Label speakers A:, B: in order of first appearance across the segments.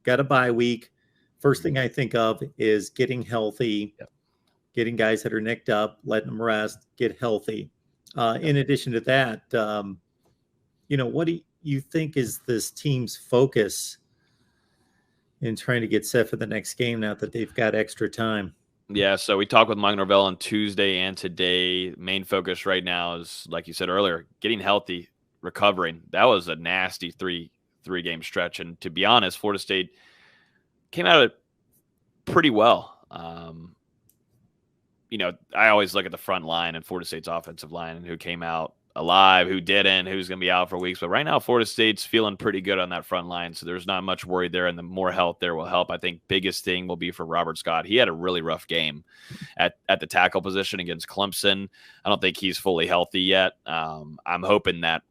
A: got a bye week. First thing I think of is getting healthy,
B: Yep.
A: getting guys that are nicked up, letting them rest, get healthy. In addition to that, what do you think is this team's focus in trying to get set for the next game now that they've got extra time?
B: Yeah, so we talked with Mike Norvell on Tuesday and today. Main focus right now is, like you said earlier, getting healthy, recovering. That was a nasty three-game stretch, and to be honest, Florida State came out of it pretty well. I always look at the front line and Florida State's offensive line and who came out alive, who didn't, who's going to be out for weeks. But right now, Florida State's feeling pretty good on that front line, so there's not much worry there, and the more health there will help. I think biggest thing will be for Robert Scott. He had a really rough game at the tackle position against Clemson. I don't think he's fully healthy yet. I'm hoping that,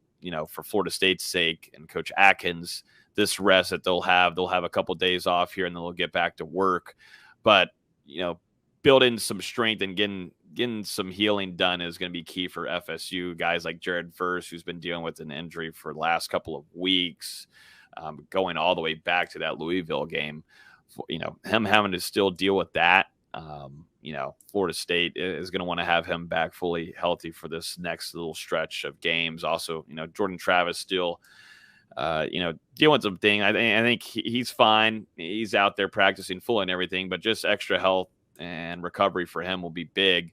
B: for Florida State's sake and Coach Atkins, this rest that they'll have a couple days off here and then they'll get back to work. But, building some strength and getting some healing done is going to be key for FSU. Guys like Jared Verse, who's been dealing with an injury for the last couple of weeks, going all the way back to that Louisville game, him having to still deal with that. Florida State is going to want to have him back fully healthy for this next little stretch of games. Also, Jordan Travis still, dealing with some thing. I think he's fine. He's out there practicing full and everything, but just extra health and recovery for him will be big.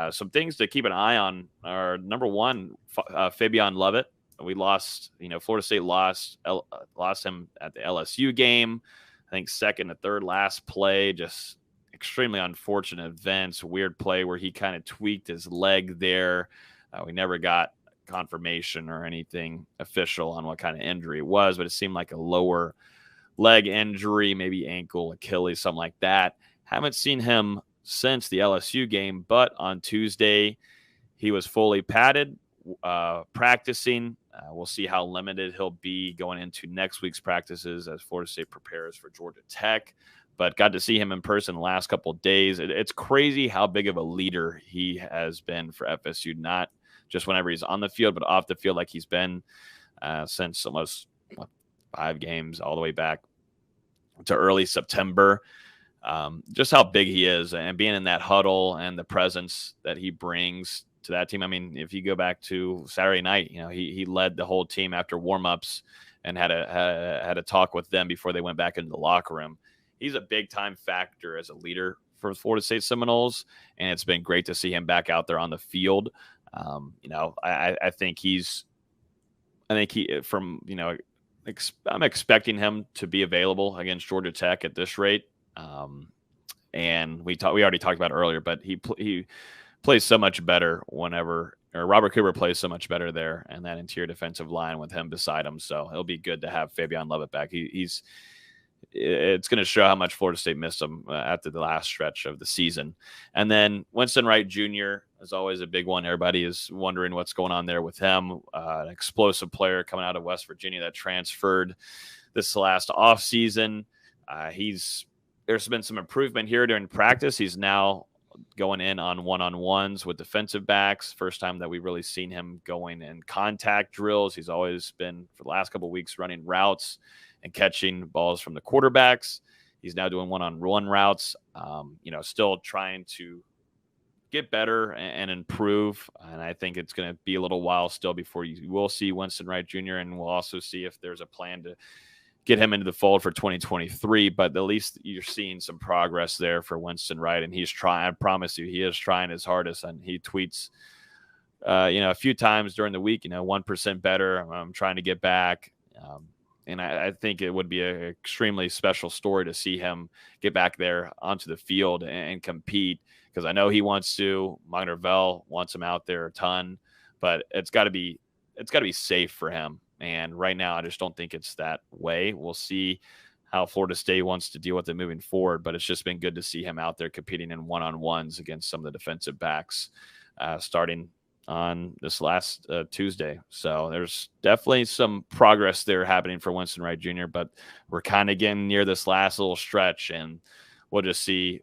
B: Some things to keep an eye on are, number one, Fabian Lovett. We lost, Florida State lost him at the LSU game. I think second to third last play, just extremely unfortunate events. Weird play where he kind of tweaked his leg there. We never got confirmation or anything official on what kind of injury it was, but it seemed like a lower leg injury, maybe ankle, Achilles, something like that. Haven't seen him since the LSU game, but on Tuesday he was fully padded, practicing. We'll see how limited he'll be going into next week's practices as Florida State prepares for Georgia Tech. But got to see him in person the last couple of days. It's crazy how big of a leader he has been for FSU, not just whenever he's on the field, but off the field, like he's been since almost 5 games all the way back to early September. Just how big he is and being in that huddle and the presence that he brings to that team. I mean, if you go back to Saturday night, he led the whole team after warmups and had a talk with them before they went back into the locker room. He's a big time factor as a leader for Florida State Seminoles, and it's been great to see him back out there on the field. I think I'm expecting him to be available against Georgia Tech at this rate. And we already talked about it earlier, but he plays so much better Robert Cooper plays so much better there, and that interior defensive line with him beside him. So it'll be good to have Fabian Lovett back. It's going to show how much Florida State missed him after the last stretch of the season. And then Winston Wright Jr. is always a big one. Everybody is wondering what's going on there with him. An explosive player coming out of West Virginia that transferred this last offseason. There's been some improvement here during practice. He's now going in on one-on-ones with defensive backs. First time that we've really seen him going in contact drills. He's always been, for the last couple of weeks, running routes and catching balls from the quarterbacks. He's now doing one-on-one routes, still trying to get better and improve. And I think it's going to be a little while still before you will see Winston Wright Jr. And we'll also see if there's a plan to get him into the fold for 2023, but at least you're seeing some progress there for Winston Wright, and he's trying. I promise you, he is trying his hardest, and he tweets, a few times during the week, 1% better. I'm trying to get back, and I think it would be an extremely special story to see him get back there onto the field and compete, because I know he wants to. Mike Norvell wants him out there a ton, but it's got to be safe for him. And right now, I just don't think it's that way. We'll see how Florida State wants to deal with it moving forward, but it's just been good to see him out there competing in one-on-ones against some of the defensive backs starting on this last Tuesday. So there's definitely some progress there happening for Winston Wright Jr., but we're kind of getting near this last little stretch, and we'll just see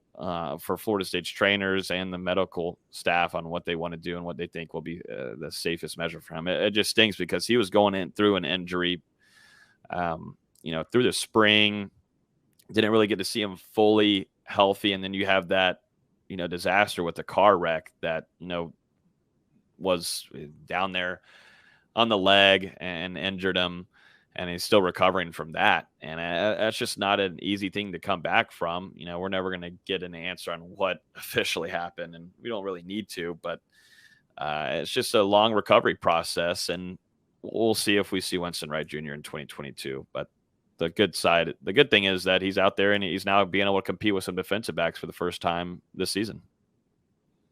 B: for Florida State's trainers and the medical staff on what they want to do and what they think will be the safest measure for him. It just stinks because he was going in through an injury, through the spring, Didn't really get to see him fully healthy. And then you have that, disaster with the car wreck that, was down there on the leg and injured him. And he's still recovering from that. And that's just not an easy thing to come back from. We're never going to get an answer on what officially happened, and we don't really need to, but it's just a long recovery process. And we'll see if we see Winston Wright Jr. in 2022. But the good thing is that he's out there and he's now being able to compete with some defensive backs for the first time this season.